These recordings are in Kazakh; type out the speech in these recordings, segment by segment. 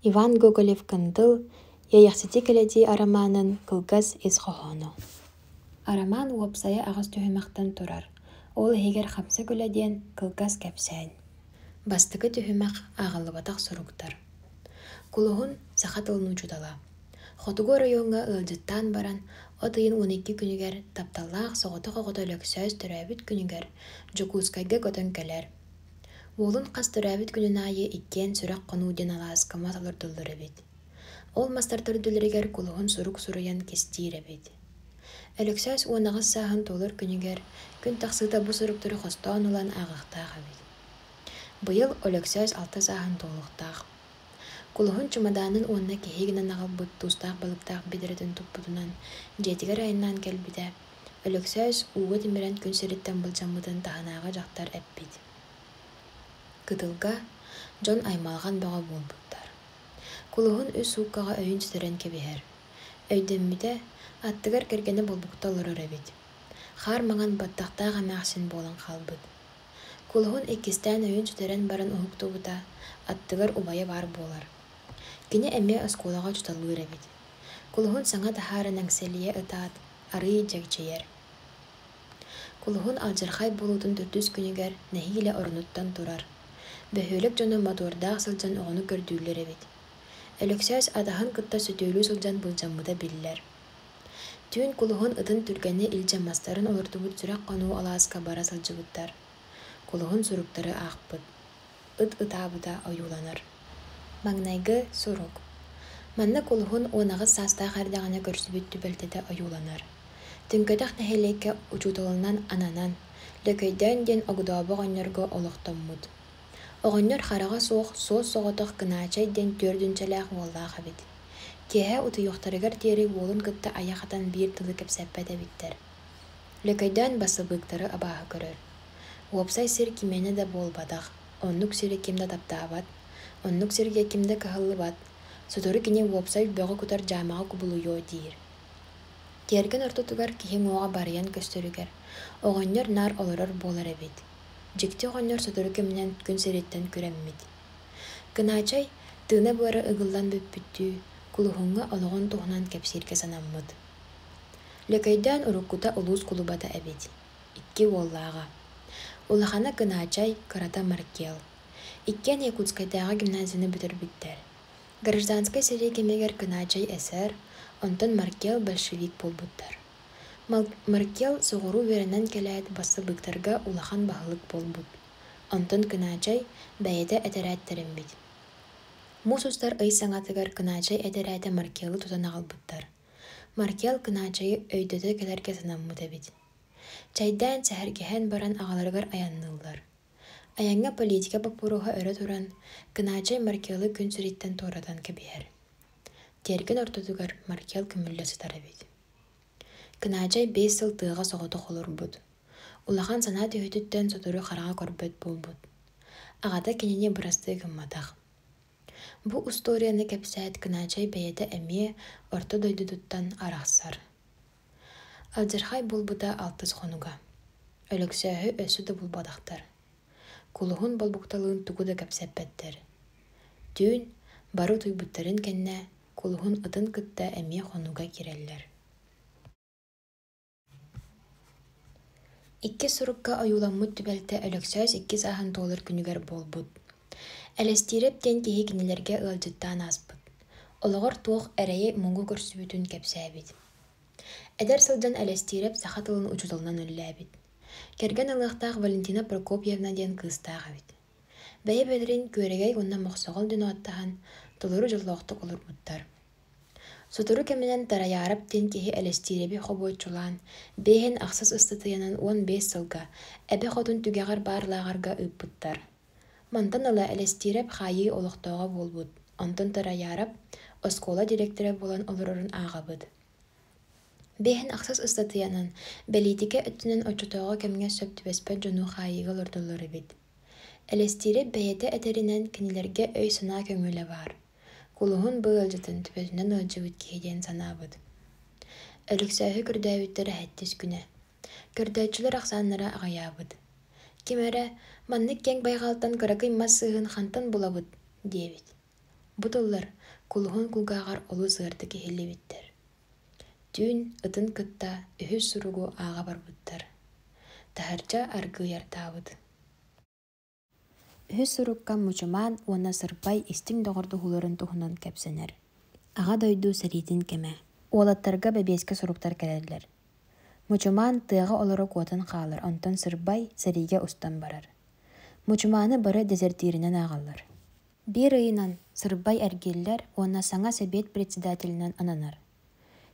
Иван Гоголев кындыл, яяхсити келеди араманын кылгас эс хохоно. Араман уопсая агас түһүмахтан турар. Ол эгер хапса күләден кылгас кәпсән. Бастыгы түһүмах агалыбатах суруктар. Кулуһун сахатылын учудала. Хотугу районга ылжыттан баран, отыйын 12 күнүгер тапталлаах соғото-қоғото лөксөз төрәбіт күнүгер Жукускайга көтөн келер. Уолун қас төрәбіт күнүн айы иккен сүрәк қонууден алааскама салырдылыр эбит. Ол мастар төрдүлеригер кулуһун сурук суруян кестиир эбит. Элөксөз уонагыс сааһын толыр күнүгер күн тахсыта бу суруктары хостоон улан агыктаах эбит. Быйыл Олөксөз 6 сааһын толуктаах. Кулуһун чумадаанын уонна киһигинен агалбыт туустаах балыктаах бидеретін туппутунан жетигер айынан келбите. Олөксөз ууга тимирен күн сериттен былжаммытын таһанаага жактар эппит. Кытылга дьон аймалган бөҕө буолбуттар. Кулуһун үс сууккаҕа өйүн ситерен кэбиһэр. Өйдөнмүтэ аттыгар кэргэни болбукта олорор эбит. Хаар маҥан баттахтаах эмээхсин буолан хаалбыт. Кулуһун иккистээн өйүн ситерен баран уһуктубута аттыгар убайа баар буолар. Кини эмиэ оскуолаҕа чуталлыыр эбит. Кулуһун саҥа таһааран эҥсэлийэ ытаат, арыый дьэгчэйэр. Кулуһун алдьархай булуутун төрдүс күнүгэр нэһиилэ орунуттан турар. Бөһүөлек дьону мотордаах сылдьан оҕону көрдүүлэр эбит. Элөксөз атаһын кытта сөтөөлүү сылдьан былдьаммыта биллэр. Түүн кулуһун ытын түргэни илдьаммастарын олордубут сүрэх хонуу алааска бара сылдьыбыттар. Кулуһун суруктары аахпыт. Ыт ытаабыта ойууланар. Маҥнайгы сурук. Манна кулуһун уонагыс саастаах ардаҕына көрсүбүт түбэлтэтэ ойууланар. Түнкөтөх нэһилиикке учууталынан ананан, лөкөйдөөн диэн огудообо оҕонньорго олохтоммут. Оҕонньор хараҕа суох суос соҕотох кынаачай диэн түөрдүнчэлээх уоллаах эбит. Киэһэ утуйуохтарыгар диэри уолун кытта айахатан биир тылы кэпсэппэт эбиттэр. Лөкөйдөөн басыбыыктары абааһы көрөр. Уопсай сир кимене да буолбатах, оннук сири кимда таптаабат, оннук сирге кимда кыһыллыбат, сотору кини уопсай бөҕө кутар дьаамаҕа кубулуйуо диир. Тиэрген ортотугар киһи уоҕа барыйан көстөрүгэр, оҕонньор наар олорор буолар эбит. Дьикти оҕонньор сотору киминэн күн сириттэн күрэммит. Кынаачай тыына буора ыгыллан бүппүттүү, кулуһуҥҥа олоҕун туһунан кэпсииргэ санаммыт. Лөкөйдөөн уруккута улуус кулубата эбит. 2 уоллааҕа. Улахана кынаачай Карата Маркел. Иккен Якутскайдааҕа гимназияны бүтэрбиттэр. Гражданскай сирии кемегер кынаачай эсэр, онтон Маркел большевик болбуттар. Маркел соҕуруу үөрэнэн кэлээт басыбыктарга улахан баһылык болбут. Онтон кынаачай бэйэтэ этэрээттэрэмбит. Муусустар ый саҥатыгар кынаачай этэрээте Маркелы тутан аҕалбыттар. Маркел кынаачайы өйдөтө келэргэ санаммыт эбит. Чайдаан сэһэргэһэн баран аҕаларыгар аянныыллар. Аяҥҥа политика баппуруха өрө туран, кынаачай Маркелы күн сириттэн туоратан кэбиһэр. Тиэрген ортотугар Маркел күмүллэ сытар эбит. Кынаачай 5 сыл тыаҕа соҕотох олорбут. Улахан санаа түһүтүттэн сотору хараҕа көрбөт буолбут. Аҕата кинини бырастыы гымматах. Бу усторияны кэпсээт кынаачай бэйэтэ эмиэ орто дойдудуттан арахсар. Алдьархай булбута 6 хонуга. Өлөксөһү өссү да булбадахтар. Кулуһун болбукталыын тугу да кэпсэппэттэр. Түүн бары туйбуттарын кэннэ кулуһун ытын кытта эмиэ хонуга кирэллэр. 2 сурукка ойууламмыт түбэлтэ Өлөксөз 2 сааһын толыр күнүгэр буолбут. Элестиирэп диэн киһи кинилэргэ ыалдьыттаан ааспыт. Олоҕор туох эрэйи муҥу көрсүбүтүн кэпсээбит. Эдэр сылдьан элестиирэп сахатылын учуталынан өллээбит. Керген ылыахтаах Валентина Прокопьевна диэн кыыстаах эбит. Бэйэ бэлэрин күөрэгэй уонна мохсоҕол дьону-аттаһан толору дьоллоохтук олорбуттар. Сотору кэминэн тарайаарап диэн киһи элестиирэби хобуоччулаан, бэйэһин ахсас ыстатыйанан 15 сылга эбэ хотун түгэҕэр баарлааҕарга ыыппыттар. Мантан ыла элестиирэп хаайыы олохтоҕо буолбут, онтон тарайаарап оскуола директоры булан олорорун ааҕабыт. Бэйэһин ахсас ыстатыйанан бэлиитикэ өттүнэн оччотоҕо кэмҥэ сөп түбэспэт дьону хаайыыга олордуллар эбит. Элестиирэп бэйэтэ этэринэн кинилэргэ өй санаа көҥүлэ баар. Кулуһун быалдьытын түбэсүнэн ыалдьыбыт киһи диэн санаабыт. Өлөксөһү көрдөөбүттэр эһэттис күнэ. Көрдөөчүлэр ахсааннара аҕайаабыт. Кимэрэ, маннык кең байҕаалтан кыракый мас сыыһын хантан булабыт, диэбит. Бутыллар кулуһун кулгаагар олу сыырды киһиллибиттэр. Түүн ытын кытта үһүс суругу ааға барбыттар. Таһырдьа аргыйартаабыт. Үһүс сурукка мучумаан уонна сырбай истиң доҕорду хуларын туһунан кэпсэнэр. Аҕа дойду сэриитин кэмэ. Уолаттарга бэбиэскэ суруктар кэлэрлэр. Мучумаан тыаҕа олоро куотан хаалар, онтон сырбай сэриигэ устан барар. Мучумааны бары дезертииринэн ааҕаллар. Биир ыйынан сырбай эргиллэр уонна саҥа сэбиэт председателинэн ананар.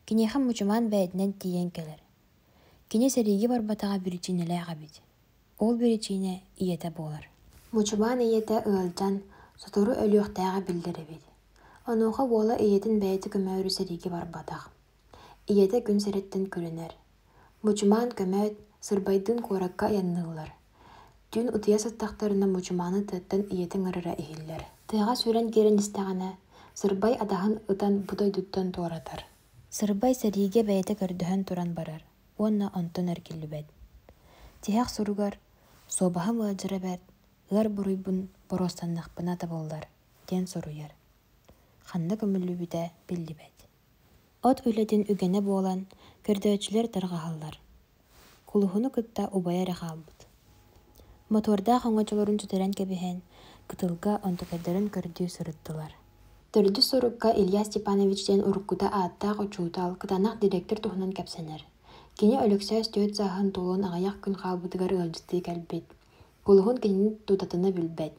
Киниэхэ мучумаан бэйэтинэн тиийэн кэлэр. Кини сэрииги барбатаҕа биричиинэлээҕэ бит. Ол биричиине ийэтэ буолар. Мучумаан ийэтэ ыалдьан сотору өлүөхтээҕэ билдэребит. Онуоха уола ийэтин бэйэти көмөөрү сэрииги барбатах. Ийэтэ күн сэрэттэн күрүнэр. Мучумаан көмөөт сырбайдын куоракка янныылар. Түүн утуйа саттахтарына мучумааны тыаттан ийэтин ырыра иһиллэр. Тыаҕа сүрэн киирэн истэҕинэ сырбай адаһын ытан бутойдуттан туоратар. Сырбай сэриигэ бэйэтэ көрдөһөн туран барар. Уонна онтон эргиллибэт. Тиһэх суругар суобаһым ыалдьарабэт, ыар буруйбун боростаннахпына табыллар, диэн соруйар. Ханна көмүллүбүтэ биллибэт. От үлэтин үгэнэ буолан көрдөөчүлэр тарҕаһаллар. Кулуһуну кытта убайа хаалбыт. Мотордаах оҥочолорун түтэрэн кэбиһэн кытылга онтукайдарын көрдүү сырыттылар. Төрдү сурукка Илья Степановичтен уруккута ааттаах очуутал кытанах директор туһунан кэпсэнэр. Кини өлөксөөс төт сааһын тулуун аҕайах күн хаалбытыгар ыалдьытыы кэлбит. Кулуһун кинини тутатына билбэт.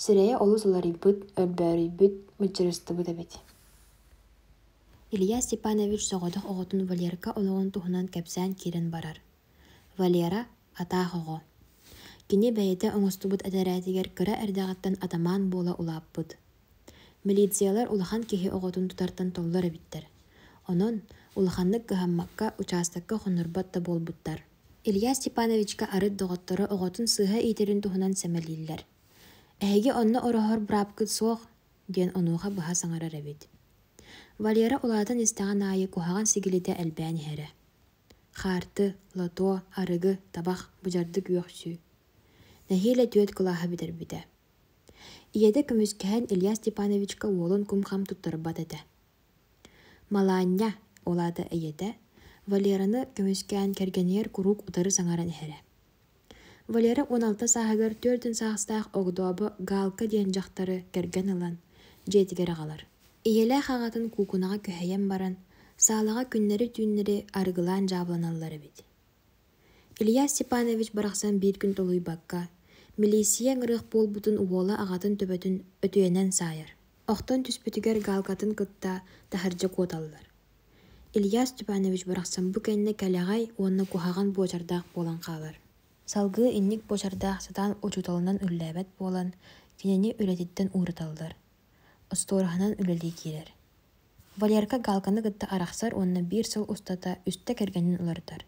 Сирэйэ олус уларыйбыт, өлбөөрүйбүт, мычырыстыбыт эбит. Илья Степанович соҕодох оҕотун Валерка олоҕун туһунан кэпсээн киирэн барар. Валера атаах оҕо. Кини бэйэтэ оҥостубут этэрээттигэр кыра эрдэҕиттэн атамаан буола улааппыт. Милициялар улахан киһи оҕотун тутартан толлар эбиттэр. Онон улаханнык кыһаммакка участокка хоннорбат да буолбуттар. Илья Степановичка арыт доҕотторо оҕотун сыыһа иитерин туһунан сэмэлииллэр. Эһиги онно ороһор браапкыт суох, диэн онуоха быһа саҥарар эбит. Валера улаатан истэҕин аайы куһаҕан сигилитэ элбээн иһэрэ. Харты, лото, арыгы, табах, быдьардык үөхсүү. Нэһиилэ түөт кылааһа битербитэ. Ийэдэ көмүскэһэн Илья Степановичка уолун кум-хам туттарбат этэ. Малаанья олаата ийэтэ Валераны көмүскээн кэргэнигэр курук утары саҥаран иһэрэ. Валера 16 сааһыгар түөрдүн саахстаах огдообо гаалка диэн дьахтары кэргэн ылан дьиэтигэр аҕалар. Ийэлээх аҕатын куукунаҕа көһэйэн баран саалаҕа күннэри түүннэри арыгылаан жаабыланаллар эбит. Илья Степанович барахсан биир күн толуйбакка милисия ҥырыах буолбутун уола аҕатын төбөтүн өтүөнэн саайар. Охтон түспүтүгэр гаалкатын кытта таһырдьа куоталлар. Илья Степанович барахсан бу кэннэ кэлэҕэй уонна куһаҕан буочардаах буолан хаалар. Салгыы инник буочардаах сатаан учуталынан үллээбэт буолан кинини үлэтиттэн ууруталлар. Остуораһынан үлэлии киирэр. Валерка гаалканы кытта арахсар уонна биир сыл устата үстэ кэргэнин улартар.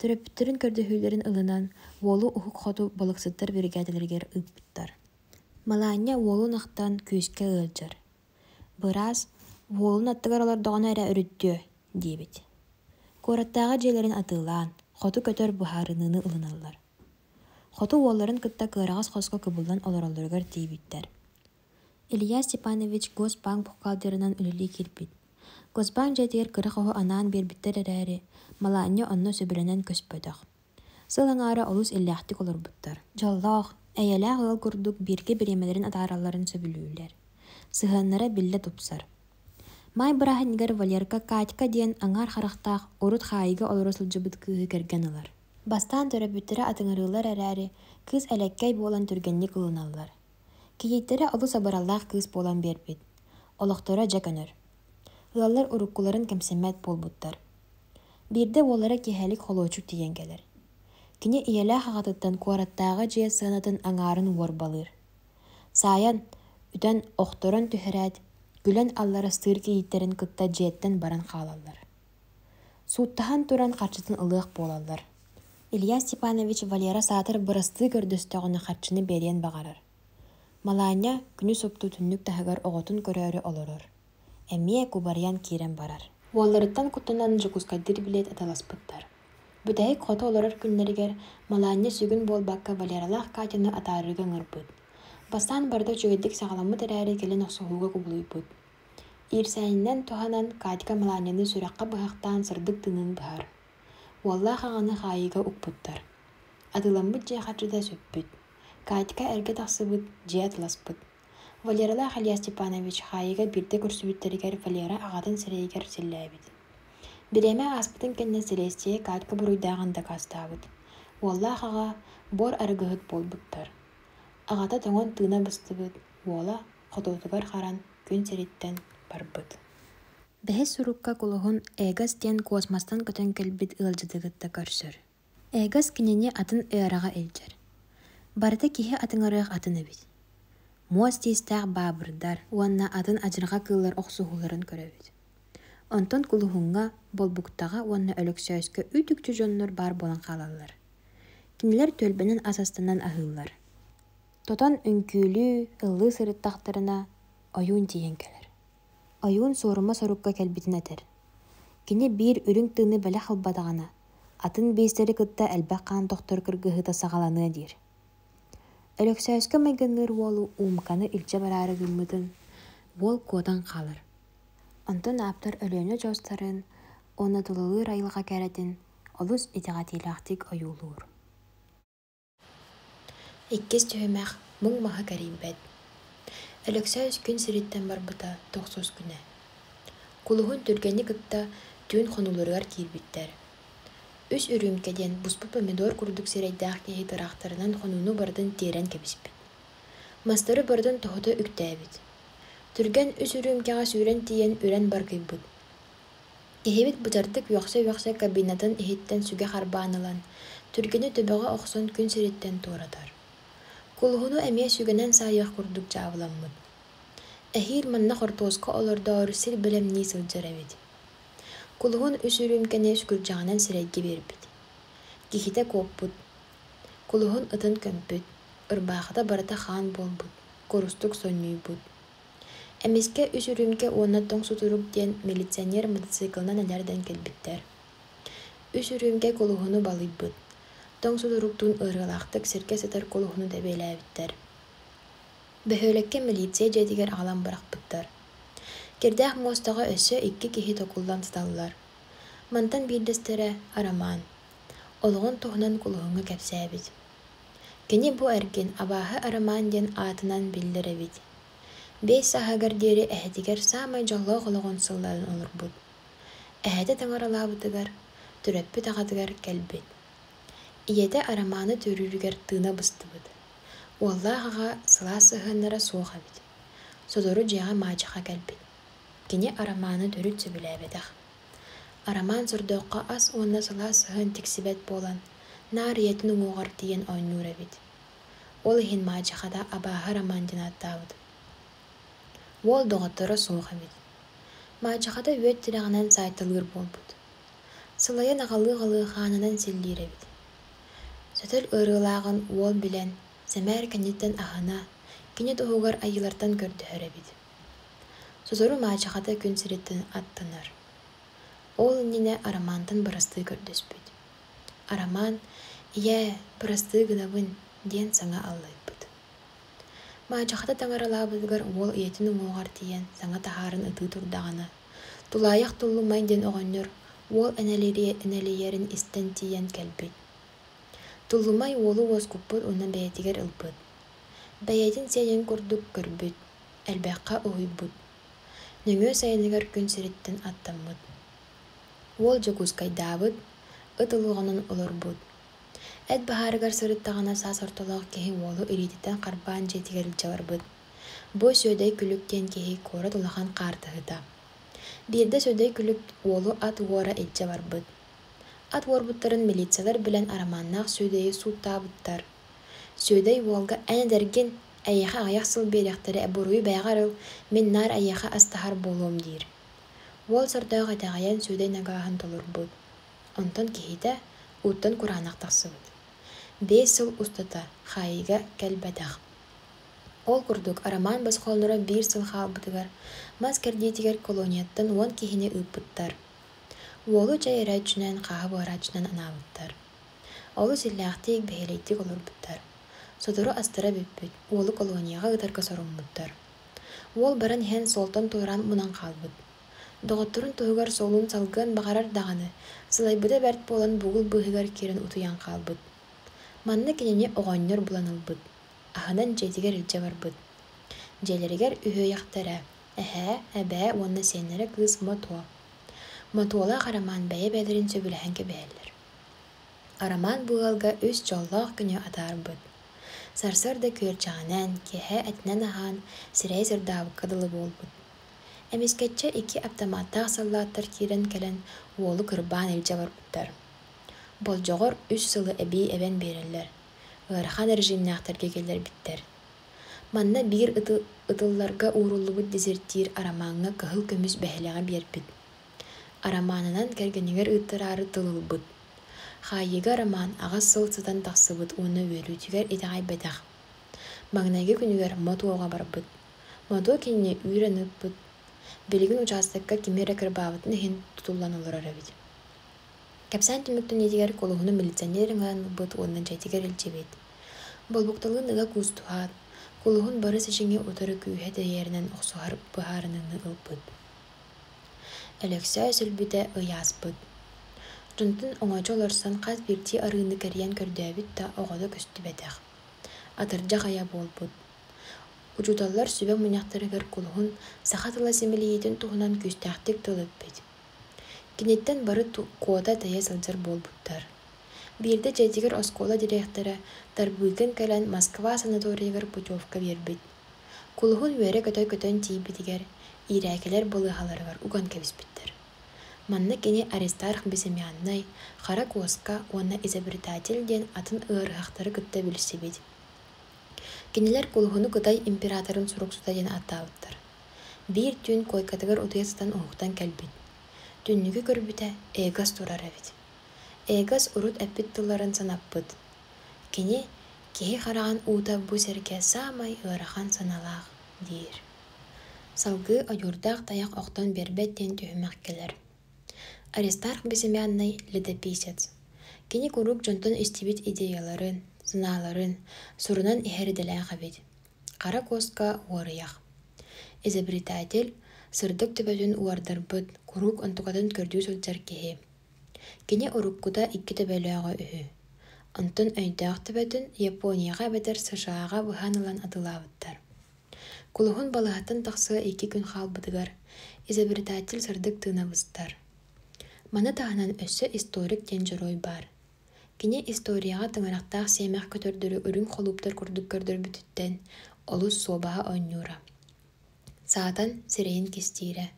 Төрөппүттөрүн көрдөһүүлэрин ылынан уолу уһук хоту балыксыттар бригадаларыгар ыыппыттар. Малаанья уолун ахтан күүскэ ыалдьар. Быраас уолун аттыгар олордоҕоно эрэ өрүттүө диэбит. Куораттааҕа дьиэлэрин атыылаан, хоту көтөр быһаарыныны ылыналлар. Хоту уолларын кытта кыараҕас хоско кыбылдан олороллоругар тиибиттэр. Илья Степанович Госбанк бухгалтерынан үлэлии киирбит. Госбанк дьэтигэр кырах оһо анаан биэрбиттэр эрээри Малаанья онно сөбүлэнэн көспөтөх. Сылаңаара олус иллээхтик олорбуттар. Дьоллоох, эйэлээх ыал курдук бииргэ биремэлэрин атааралларын сөбүлүүлэр. Сыһыаннара биллэ тупсар. Май быраһыннигэр Валерка Катька диэн аңаар харахтаах урут хаайыга олоро сылдьыбыт кыыһы кэргэн ылар. Бастаан төрөбүттэрэ атыҥарыылар эрээри кыыс элеккэй буолан түргэнник ылыналлар. Кийийтэрэ олус абыраллаах кыыс буолан биэрбит. Олохторо дьэ көнөр. Ыаллар уруккуларын кэмсэммэт буолбуттар. Биирдэ уоллара киһэлик холоочук тиийэн келэр. Кини ийэлээх аҕатыттан куораттааҕа дьиэ сыанатын аҥаарын уорбалыыр. Сааyan үтэн охторон түһэрээт күлэн алларастыыр кийииттерин кытта дьиэттэн баран хаалаллар. Сууттаһан туран харчытын ылыах буолаллар. Илья Степанович Валера саатар бырастыы көрдөстөҕүнө харчыны бериэн баҕарар. Малаанья күнү супту түннүк таһыгар оҕотун көрөөрү олорор. Эмиэ кубарыян киирэн барар. Уолларыттан куттанан жокускайдыр билет аталаспыттар. Бүтэһик хото олорор күннэригэр Малаанья сүгүн буолбакка Валералаах Катяны атаарыга ҥырбыт. Бастан барды жөгеддик сағаламы тәрәрі келен оқсуғуға кубулуйбут. Ирсәйіннен туханан Катька Маланяны сүрәққа бұхақтан сырдык тынын бұхар. Уалла қағаны қайыға ұқпыттар. Адыламбыт жай қатшыда сөппіт. Катька әрге тақсыбыт, жай атыласпыт. Валерала Халия Степанович қайыға бірде көрсібіттерігер Валера ағатын сірейгер селләбіт. Біреме аспытын кәнне сірестее Катька бұруйдағында кастабыт. Уалла қаға бор арғығыт болбыттар. Ағата тоңон тына быстыбыт, уола қототугар қаран күн сереттен барбыт. Бәхес сурукка кулуғын әгас тен космастан көтен кәлбіт ылжыдығытта көрсір. Әгас кінене атын ыараға әлжер. Барыта кихе атыңарық атыны бит. Муаз тестәғ бабырдар, уанна атын ажырға кыллар оқсуғыларын көрәбіт. Онтон кулуғынға болбуктаға уанна өліксөйскі үтікчі жоннор бар болан қалалар. Кинелер төлбенін асастанан ахыллар. Тотан үнкүлі, ыллы сырыттақтарына ойуын тиен кәлер. Ойуын сорыма сорукка кәлбітін әтер. Кені бір үрің тыны бәлі қалбадағана, атын бейстері кытта әлбәққан тоқтыр кіргіғыта сағаланы дир. Өліксәйскі мәгінлер олу умканы үлче барары гүлмүдін, ол кодан қалыр. Онтын аптар өлөні жостарын, оны тұлылыр айлыға кәретін, олыс итиғатилақтик ойулуыр. Иккес түйімәқ мұң маға кәрейм бәд. Өліксәйс күн сиреттен барбыта 90 күнә. Кулуғын түргені кытта түйін қонулырғар кейірбіттер. Үс үрімкеден бұспы помидор күрдік сирейдәқ кейі тұрақтарынан қонуыны бардын терен кәбіспіт. Мастары бардын тоғыда үктәбіт. Түрген үс үрімкеға сүйрен тиен үрен бар күйбіт. Кехебіт бұтардық уақса кабинатын ехеттен сүге қарбанылан, түргені төбіға оқсын күн сиреттен торадар. Кулуғыну әмия сүгенен сайық күрдік жауыламмыд. Әхир манна қортоосқа оларда орысыр білем не сылджар әведі. Кулуғын үс үрімкәне сүкіржағынан сірәйге бербеді. Кехите көппүд. Кулуғын ұтын көмпүд. Үрбақыда барыта хан болбуд. Корустық соннуйбуд. Әмеске үс үрімке онна тоң сутурук ден милиционер мотоциклынан әлерден келбіттер. Үс үрімке кулуғыну балыйбуд. Тоң судуруктун ырғалақтық сірке сетер колуғыны да бейләбіттер. Бөхөлекке милиция жәдігер алам бірақ бұттар. Кердәқ мостаға өсі 2 кехи токулдан тұталылар. Мантан бірдестері араман. Олығын тоғынан колуғыңы кәпсәбіт. Кені бұ әрген абағы араман ден атынан білдірі бит. 5 сағагар дері әхетігер самай жалғы қолығын сылларын олыр бұд. Әхеті таңаралабытығар, түрәппі тағатығар кәлбет. Иеті араманы төрүрігер тына быстыбыд. Уаллағаға сыла сығынлара соға бит. Содору жеға мачыға кәлбет. Кені араманы төрүт сөбіләбедіғ. Араман сұрдоққа ас онна сыла сығын тексібет болан, нар етін оғар тиен ойнура бит. Ол хин мачығада абағы арамандин аттауыд. Ол доғыттыры соға бит. Мачығада өт тірағынан сайтылыр болбуд. Сылайын ағалы қанынан селдері бит. Сөтіл ұрылағын ол білен, сәмәр кәнеттен ағына, кенет оғығар айылартан көрді әребеді. Созору мачығада күн сіреттін аттынар. Ол үніне арамантын бұрысты көрдөспеді. Араман, «Ие, бұрысты ғынавын» ден саңа аллайбыды. Мачығада таңаралабыдығар ол иетінің оғар тиен саңа тахарын ұты тұрдағына. Тулайық тұллымай ден оғаныр, ол әнәлерін істен тиен кәлбет. Туллумай олу оз күппіт онна бәйетігер ылбыт. Бәйетін сәйен күрдік көрбіт, әлбәққа ұйбыт. Нөңі сайынығар күн сіреттен аттамыд. Ол жогускайдабыт, ытылығынан олырбыт. Әд бағарығар сырыттағына сас орталағы кеhi олу үрейдеттен қарбан жетігер үлчаварбыт. Бо сөйдай күліктен кеhi кора тұлаған қартығыда. Бірді сөйдай күлік олу ат уора етчаварбыт. Ат уорбуттарын милициялар білен араманнақ сөйдейі суттабыттар. Сөйдей олға әнедерген әйеға аяқ сыл беректері әбіруй бәғарыл мен нар әйеға астахар болуым дейір. Ол сырдағы әтәғаян сөйдей нағағын толыр бұд. Онтан кейді ұттан құранақтақсы бұд. 5 сыл ұстата қайыға кәлбәдәқ. Ол күрдік араман бас қолныра 1 сыл қал бұдығар. Мас кәрдейтігер колонияттан 10 кейіне ұппыттар. Олу жай рәчінен қағы барачынан анабыттар. Олу сілләқтек бәйелейтік олыр бұттар. Содору астыра бүппүт, уолу колонияға ытарга соруммуттар. Уол баран хен солтон тууран мунан қалбыт. Доғоттурун туһугар солун салган бағарар дағаны, сылайбыда бәрт болан бугул быһыгар кирен утуян қалбыт. Манны кенене оғоннор буланылбыт. Ахынан жетигер илже барбыт. Желеригер үһө яқтара. Әбә, онна сеннері кыз мотуа. Мотуола Араман бәйе бәдерин сөбіләһен кебәллер. Араман буғалга үс жоллақ күні атарбыт. Сарсырда көрчағанан, кеһә әтнән ахан, сирәй сырдабы кадылы болбыт. Әмескетче 2 автоматтақ саллаттар кирен кәлен уолу кырбан илже барбыттар. Болжоғор 3 сылы әбей әбен береллер. Ғырхан режимнақтарга келер биттер. Манна бир ытылларга ууруллубут дезертир Араманга кыһыл көмүс бәһилеға бербит. Араманынан кәргенегер ыттырары тылылбыт. Хайыга Араман ағас сыл сытан тақсыбыт уны өрүтігер итағай бәдәқ. Маңнайғы күнігер мотуоға барбыт. Мотуо кенне үйреніппыт. Белігін участыққа кемері кірбабытын хин тутулланылыр арабит. Кәпсән түміктің етігер колуғыны милиционерін ғанылбыт онын жайтігер илчебет. Болбуқталын ыға кустуғат, колуғын барыс ішіңе отыры күйе дәйерінен оқсуғар бұхарыныңы ылбыт. Әлекса өсілбіде ұяспыт. Жонтын оңачы оларсан қаз бірти арыны кәриян көрдәбіт та оғады көсті бәдәқ. Атырджа қая болбыт. Учуталлар сүбе мұняқтарығыр колуғын сақатыла семелиетін туғынан күстәқтік тылып бет. Кенеттен бары кода тәйе сылжыр болбуттар. Бирде жайдигер оскола директора тарбыйгын кәлән Москва санаториягер путевка бербит. Кулуғын өре көтөн тейбитигер, ирәкелер болығаларығар уган кәбіспіттер. Манны кене Аристарх Бесемяннай, Хара Коска, онна изобретательден атын ығырғақтары күтті білсебет. Кенелер кулуғыны кытай императорын суруксутайын аттауыттар. Бир түн койкатығыр утыясытан оғықтан кәлбит. Түннігі көрбіті Эгас турар әбет. Эгас урут әппет тылларын санаппыт. Кене кеһи хараған ута бу серге самай ығырған саналақ дейір. Салгы айурдақ таяқ оқтан бербеттен түйімәк келер. Аристарх Бесемяннай летописец. Кене курук жонтон истибит идеяларын, сыналарын, сурунан ихерделен қабет. Қара Коска уарыяқ. Изобретатель сырдык төбөтүн уардарбыт, курук онтугатын көрдүү сылжар кеһи. Кене уруккута 2 төбөлөөгө үһү. Онтон өйдөөх төбөтүн Японияга бетер США-га быһанылан атылаабыттар. Кулуһун балаһатын тахсыга 2 күн халбытыгар изобретатель сырдык тыынабыстар. Маны таһынан өссө историк тен жорой бар. Кене историяга тыңырактаах семэх көтөрдөрү үрүн холуптар курдук көрдөрбүтүттен олус собаha ойнура. Саатан сирейин кестире.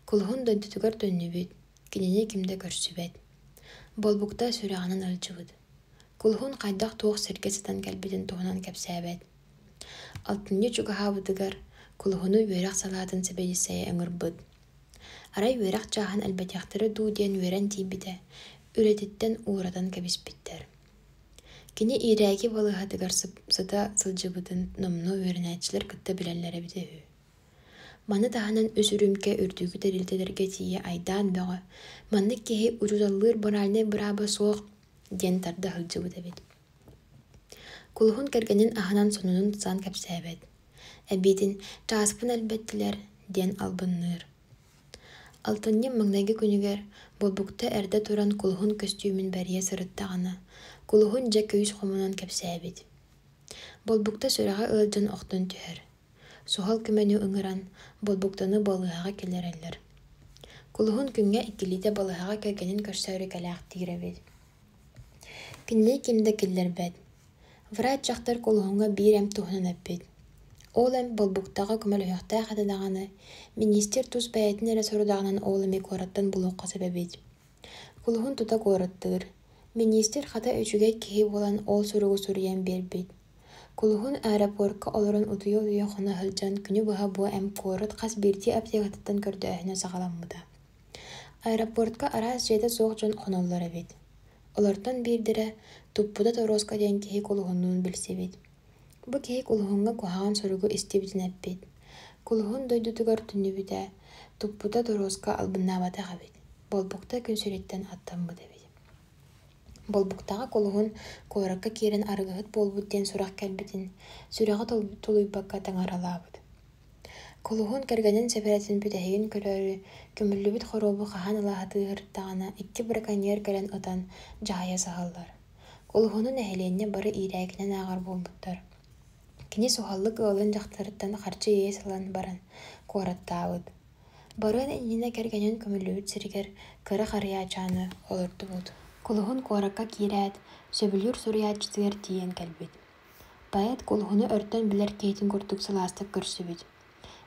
Кулуһун дойдутугар төннүбүт, кинене кимде көрсүбет. Болбукта сүрәғанын ылжыбыт. Кулуһун кайдах туох сирге сытан кэлбитин туһунан кэпсээбет. Алтынны чугаһаабытыгар кулуһуну үөрэх салаатын себедисэйэ ыҥырбыт. Арай үөрэх чааһын элбэтиахтары дуу диэн үөрэн тиибите, үретиттен ууратын кэбиспиттер. Кини ирээки балыһатыгар сыта сылжыбытын номно үөрэнээчилэр кытта билэллэре бите үһү. Маны таһанан өсүрүмке үрдүгү терилтелерге тие айдаан бөҕө, маннык киһи учуталлыыр боральны быраба суох диэн тарда хылжыбыт эбит. Кулуһун кэргэнин аһынан сонунун сан кэпсээбет. Эбитин чааспын элбэттилэр диэн албынныыр. Алтынньым маңнайгы күнүгэр болбукта эрдэ туран кулуһун костюмин бэрийэ сырыттаҕына, кулуһун дьэ күйүс хомунан кэпсээбит. Болбукта сүрэҕэ ылдьан охтон түһэр. Сухал күмөнү ыҥыран, болбуктаны балыһаға келереллер. Кулуһун күҥҥэ иккилите балыһаға кэргэнин көрсөөрү кэлээх тиирэбит. Кинилэй кимде киллербэт. Врач чахтар кулуһуҥа биир эм туһунан эппит. Ол эм болбуктаҕа көмөлөһөхтээх атыдаҕаны, министр тус бэйэтин эрэ сорудаҕынан ол эми куораттан булуохха сэбэбит. Кулуһун тута куораттыыр. Министр хата өчүгэй киһи буолан ол суругу суруйан биэрбит. Кулуһун аэропортка олорон утуйа хона хылдьан күнү быһа буа эм куорат хас бирти аптиэгаттан көрдөөһүнө саҕаламмыта. Аэропортка араас жейде суох дьон хоноллар эбит. Олортон биирдире туппута Тороско диэн киһи кулуһуннуун билсибит. Бу киһи кулуһуҥҥа куһаҕан соругу истибитин эппит. Кулуһун дойдутугар түннүбүтэ туппута Тороско албыннаабатах эбит. Болбукта күн сүриттэн аттаммыт эбит. Болбуктаға колуһун куоракка киирен арыгыһыт буолбут диэн сурах кэлбитин, сүрэҕэ тулуйбакка таҥаралаабыт. Колуһун кэргэнэн сэбэрэтин бүтэһигин көрөөрү, көмүллүбүт хоруобу хаһан ылааһатыыһырыттаҕына икки браконьер кэлэн ытан дьаһайа саһаллар. Колуһунун эһилиэнньэ бары иирээкинэн ааҕар буолбуттар. Кини суһаллык ыалын дьахтарыттан харчы ийэ сылан баран куораттаабыт. Барыын иннинэ кэргэнэн көмүллүбүт сиригэр кыра харыяачааны олордубут. Колуһун куоракка киирээт, сөбүлүүр суруйааччытыгар тиийэн кэлбит. Баайат колуһуну өртөн билэр киһитин курдук сылаастык көрсүбүт.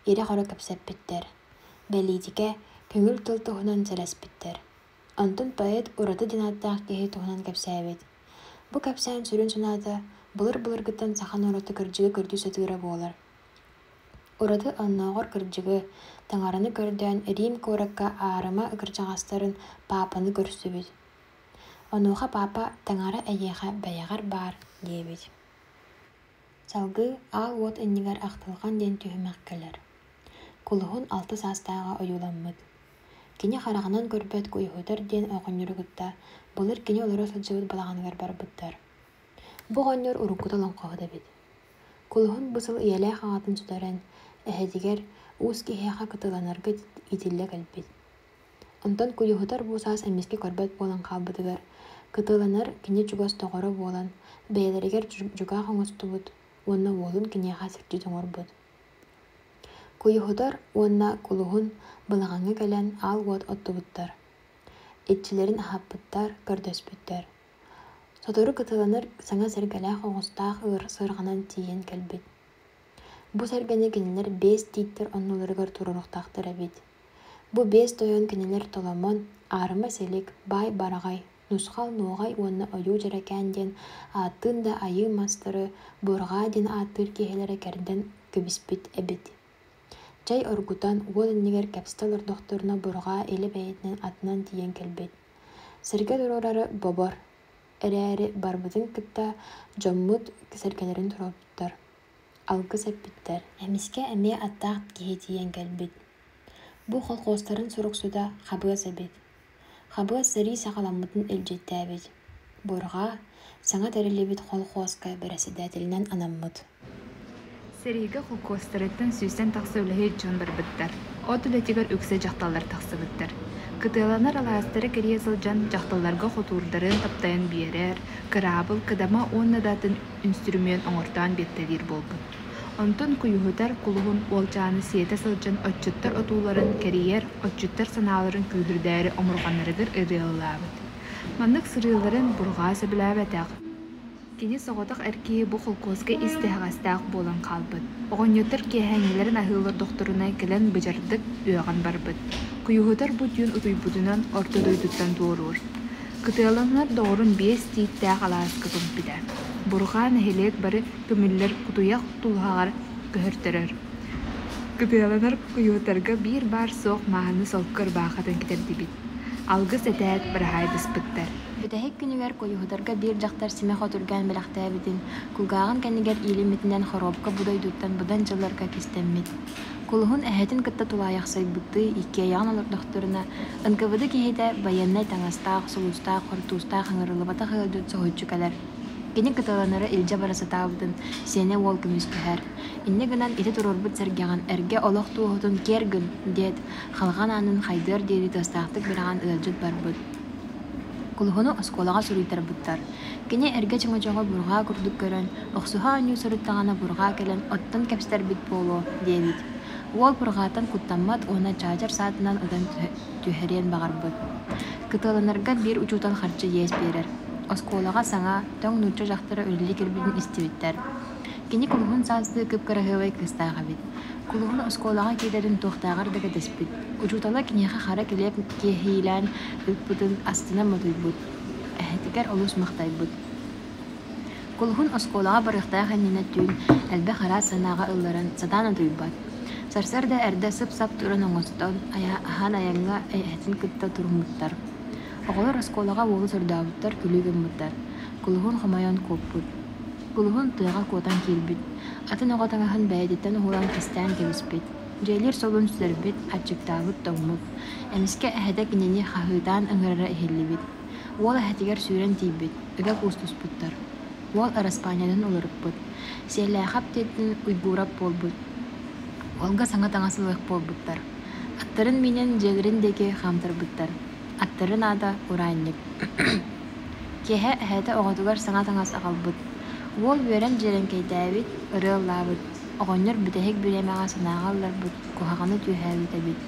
Ире хоро кэпсэппиттэр. Бэлиитикэ көҥүл тыл туһунан сэлэспиттэр. Онтон баайат ураты динааттаах киһи туһунан кэпсээбит. Бу кэпсээн сүрүн сунаата былыр-былыргыттан сахан ураты кырдьыгы көрдүү сытыыра буолар. Ураты онноогор кырдьыгы таҥараны көрдөөн Рим куоракка аарыма ыкырдьаҕастарын паапаны көрсүбүт. Онуоха папа таҥара эйиэхэ бэйэҕэр баар диэбит. Салгыы аал уот иннигэр ахтылҕан диэн түһүмэх кэлэр. Кулуһун 6 саастааҕа ойууламмыт. Кини хараҕынан көрбөт куйуһутар диэн оҕонньоругутта былыр кини олоро сылдьыбыт балаҕаныгар барбыттар. Бу оҕонньор уруккута олоҥхоһут эбит. Кулуһун бысыл ийэлээх аҕатын сүтэрэн, эһэтигэр уус киһиэхэ кытыланарга итиллэ кэлбит. Онтон куйуһутар бу саас эмискэ көрбөт буолан хаалбытыгар, кытыланар кини чугас тоҕоро буолан, бэйэлэригэр дьугаах оҥостубут, уонна уолун киниэхэ сирдьи тоҥорбут. Куйуһутар уонна кулуһун балаҕаҥҥа кэлэн аал уот оттубуттар. Итчилэрин аһаппыттар, көрдөспүттэр. Сотору кытыланар саҥа сэргэлээх оҕустаах сыырҕанан тиийэн кэлбит. Бу сэргэни кинилэр 5 тииттэр оннуларыгар турурухтаахтар эбит. Бу 5 тойон кинилэр толомон, аарыма силик, баай бараҕай, нусхал нуоҕай уонна ойуу дьэрэкээн диэн ааттыын да айыы мастары буорҕаа диэн ааттыыр киһилэрэ кэрдэн көбүспүт эбит. Чай оргутан уол иннигэр кэпстэ олордохторуна буорҕаа или бэйэтинэн атынан тиийэн кэлбит. Сэргэ турурары бобор, эрээри барбытын кытта дьоммут сэргэлэрин туруптар. Алгы сэппиттэр. Эмискэ эмиэ аттаах киһи тиийэн кэлбит. Бу холхуостарын суруксута хабыас эбит. Хабыас сэрии саҕаламмытын илдьиттээбит. Буорҕаа саҥа тэрилибит холхуоска бэрэсэдээтилинэн анаммыт. Сэрийгэ холхуостарыттан сүүстэн тахса үлэһи дьон барбыттар. От үлэтигэр үксэ дьахталлар тахсыбыттар. Кытыаланар алаастары кэрие сылдьан дьахталларга хотуурдарын таптайан биэрээр, кыраабыл кыдама уонна датын инструмент оҥортоон биэттэлиир болбут. Онтон куйуһутар кулуһун уолчааны сиэтэ сылдьан оччуттар отууларын кэриер, оччуттар санааларын күүһүрдээри омурҕаннарыгар ырыалаабыт. Маннык сырыыларын бурҕаа сөбүлээбэтэх. Кини соҕотох эркии бу холкуоска истэһэҕэстаах буолан хаалбыт. Оҕонньоттар киэһээҥҥилэрин аһыылар дохторунай кэлэн быдьардык үөҕан барбыт. Куйуһутар бу дьүн утуйбутунан ортодойдуттан дуорур. Кытыаланар доҕорун 5 тииттээх алааска тумпитэ. Бурҕаа нэһилиэк бары көмүллэр кутуйах тулһаҕар көһөртөрөр. Кытыаланар куйуһутарга биир баар суох мааһыны солккор баахатын китэрдибит. Алгыс этээт барахайдыспыттар. Бүтэһик күнүгэр куйуһутарга биир дьахтар симэх отургаан бэлэхтээбитин, кулгааҕын кэннигэр иилимитинэн хоробка будойдуттан будан дьылларга кистэммит. Кулуһун эһэтин кытта тулааyaxсайбыттыы иккиэйэҕин олордохторуна ынкыбыды киһитэ байаннай таҥастаах, сулустаах, хортуустаах аҥырылыбата хыалдьыт соһуйчу кэлэр. Кини кыталанары илдьэ барасатаабытын сиэне уол күмүскүһэр. Инне гынан ити турурбут сэргэҕин эргэ олох туоһутун киэргин диэт халҕан аанын хайдыар диэри тастаахтык бираҕан ыалдьыт барбыт. Кулуһуну оскуолаҕа суруйтарбыттар. Кини эргэ чоҥочоҕо бурҕаа курдук көрөн, охсуһа онньуу суруттаҕына бурҕаа кэлэн оттон кэпстэрбит буолуо диэбит. Уол бурҕаатан куттаммат уона чаачар саатынан ытан түһэриэн баҕарбыт. Кыталанарга биир учуутан харчы иэс биэрэр. Оскуолаҕа саҥа тоҥ нуучча дьахтара үлили кирбитин истибиттэр. Кини кулуһун саастыы кыпкыраһыабай кыстааҕабит. Кулуһун оскуолаҕа киирэрин туохтааҕар да кэтэспит. Учуутала киниэхэ хара килиэп киэһиилээн ыппытын астына мотуйбут. Эһэтигэр олус махтайбыт. Кулуһун оскуолаҕа барыахтаах эннинэ түүн элбэ хараа санааҕа ылларын сатаан отуйбат. Сарсар да эрдэ сып-сап туран оҥостон аһан аяҥҥа эһэтин кытта туруммуттар. Оҕолор оскуолаҕа уолу сырдаабыттар, күлүүгүммуттар. Кулуһун хомойон куоппут. Кулуһун тыаҕа куотан киирбит. Атын оҕотаҥаһын бэйэтиттэн уһулан кистээн кэбиспит. Дьиэлиир солун сүзэрбит, аччыктаабыт тоҥмут. Эмискэ эһэтэ кинини хаһыытаан ыҥырара иһиллибит. Уол эһэтигэр сүүрэн тиийбит, ыга куустуспуттар. Уол Араспанядан олоруппут. Сиэлээхап тиеттин уйгурап болбут. Уолга саҥа таҥасылыах болбуттар. Аттарын минен дьэгирин деки хамтарбыттар. Аттарын ада ураанник. Кеһэ эһэтэ оҕотугар саҥа таҥас аҕалбыт. Уол үөрэн дьэрэнкэйдээбит, ырыаллаабыт. Оҕонньор бүтэһик бүрэмэҕэ санааҕалларбыт, куһаҕаны түүһээбитэбит.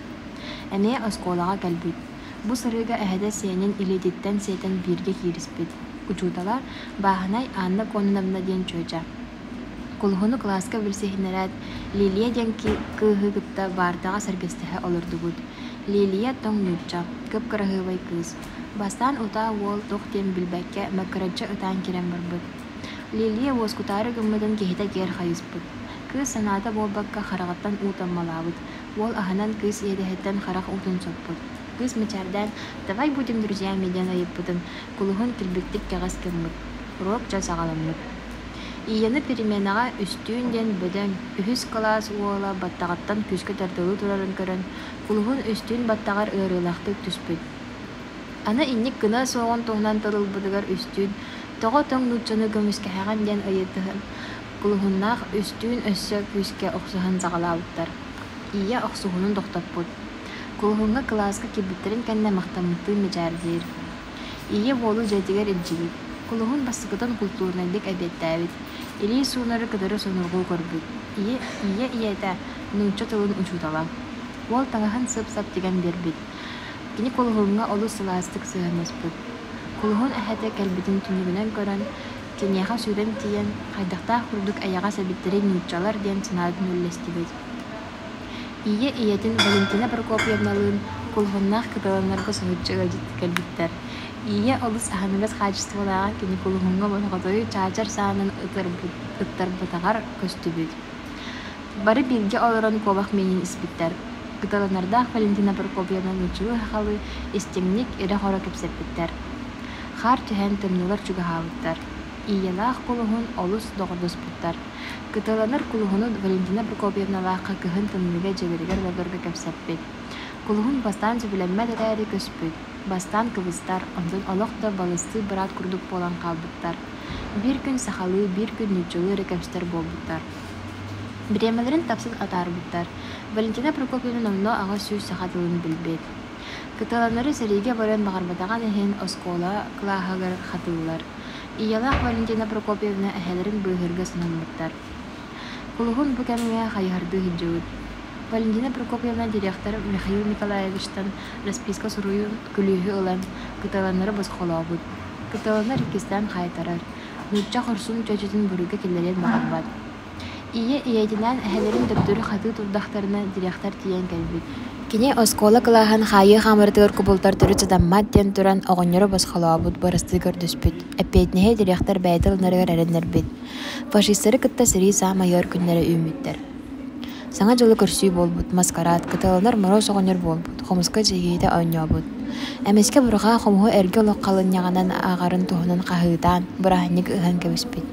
Эмиэ оскуолаҕа кэлбит. Бу сырыыга эһэтэ сиэнин илиититтэн сиэтэн бииргэ киириспит. Учуутала бааһынай Анна Кононовна диэн чуоча. Кулһуну класска билсиһиннэрээт Лилия диэн кыыһыгытта баартаҕа сэргэстэһэ олордубут. Лилия тоҥ нуучча, кып-кыраһыабай кыыс. Бастаан утаа уол туох диэн билбэккэ маккырачча ытаан кирэн барбыт. Лилия уоскутаары гыммытын киһитэ киэр хайыспыт. Кыыс санаата буолбакка хараҕаттан уутаммалаабыт. Уол аһынан кыыс иэдэһэттэн харах уутун соппут. Кыыс мычаардаан «Давай будем друзьями» диэн айыппытын кулуһун килбиктик кэҕэс кыммыт. Урок дьа саҕаламмыт. Ийэны переменаҕа үстүүн диэн бөдөҥ, үһүс класс уола баттаҕаттан күскө тардылыы турарын көрөн, кулуһун үстүүн баттаҕар ыарыылахтык түспүт. Аны инник кына соҕон туһунан тылылбытыгар үстүүн, тоҕо тоҥ нууччаны көмүскэһэҕэн диэн ыйытыһын, кулуһуннаах үстүүн өссө күскэ охсуһан саҕалаабыттар. Ийэ охсуһунун тохтоппут. Кулуһунга класска кирбиттерин кэннэ махтаммыттыы мичээрдиир. Ийэ буолу дьэтигэр илдьибит. Кулуһун бассыкытын культурнайдык эбиэттээбит. Илии суунары кытары сонургуу көрбүт. Ийэ ийэтэ нуучча тылын учуутала. Уол таҥаһын сып-сап тигэн биэрбит. Кини кулуһунга олус сылаастык сыһынаспыт. Кулуһун эһэтэ кэлбитин түнүгүнэн көрөн, киниэха сүүрэн тиийэн, хайдахтаах курдук аяҕа сэбиттэрин нууччалар диэн санаатын үллэстибит. Ийэ ийэтин Валентина Прокопьевналыын кулуһуннаах кыталаннарга соһуччуга кэлбиттэр. Ийэ олус аһаныгас хаачестволааҕа кини кулуһунга монуҕотойу чаачар саанын ыттарбытаҕар көстүбүт. Бары бииргэ олорон куобах менин испиттэр. Кыталанардаах Валентина Прокопьевна нучугу хахалы истемник эре хоро кэпсэппиттэр. Хаар түһэн тымнылар чугаһаабыттар. Ийэлаах кулуһун олус доҕордуспуттар. Кыталанар кулуһуну Валентина Прокопьевналаахха кыһын тымныга дьэгиригэр болорга кэпсэппит. Кулуһун бастаан сүбүлэммэ дэтээри көспүт. Бастаан кыбыстар, онтон олох да балысты быраат курдук буолан хаалбыттар. Бир күн сахалыы, бир күн нучулуу рекэпстер болбуттар. Биремелерин тапсыт атаарбыттар. Валентина Прокопьевна номно аға сүүс сахатылын билбет. Кыталанары сэрийгэ баран бағарбатаҕан эһин оскола клааһыгар хатыллар. Ийэлаах Валентина Прокопьевна эһэлэрин быыһырга санаммыттар. Кулуһун бу кэмҥэ хайыһардыы хилдьыбыт. Валентина Прокопьевна директор Михаил Николаевичтан расписка суруйун күлүүһү ылан кыталанары босхолообут. Кыталанар иккистэн хайтарар. Нуучча хорсун чөчүтүн буруга киллерен багарбат. Ийэ ийэтинэн эһэлэрин дөптөрү хаты турдахтарына директор тиийэн кэлбит. Кини оскола кылааһан хайы хамырытыгар кубултар төрү чадаммат диэн туран оҕонньоро босхолообут барыстыгар дүспүт. Эппиэтинэһэ директор бэйэтылнарыгар эреннербит. Фашистары кытта сырии саа майор күннэрэ үүмүттэр. Саҥа дьылы көрсүү болбут, маскарад, кыталанар мороз оҕонньор болбут, хомуска дьиһиитэ оонньообут. Эмискэ буруға хомуһу эргэ олох халынньаҕанан ааҕарын туһунан хаһыытаан, бураһанньык ыһан кэбиспит.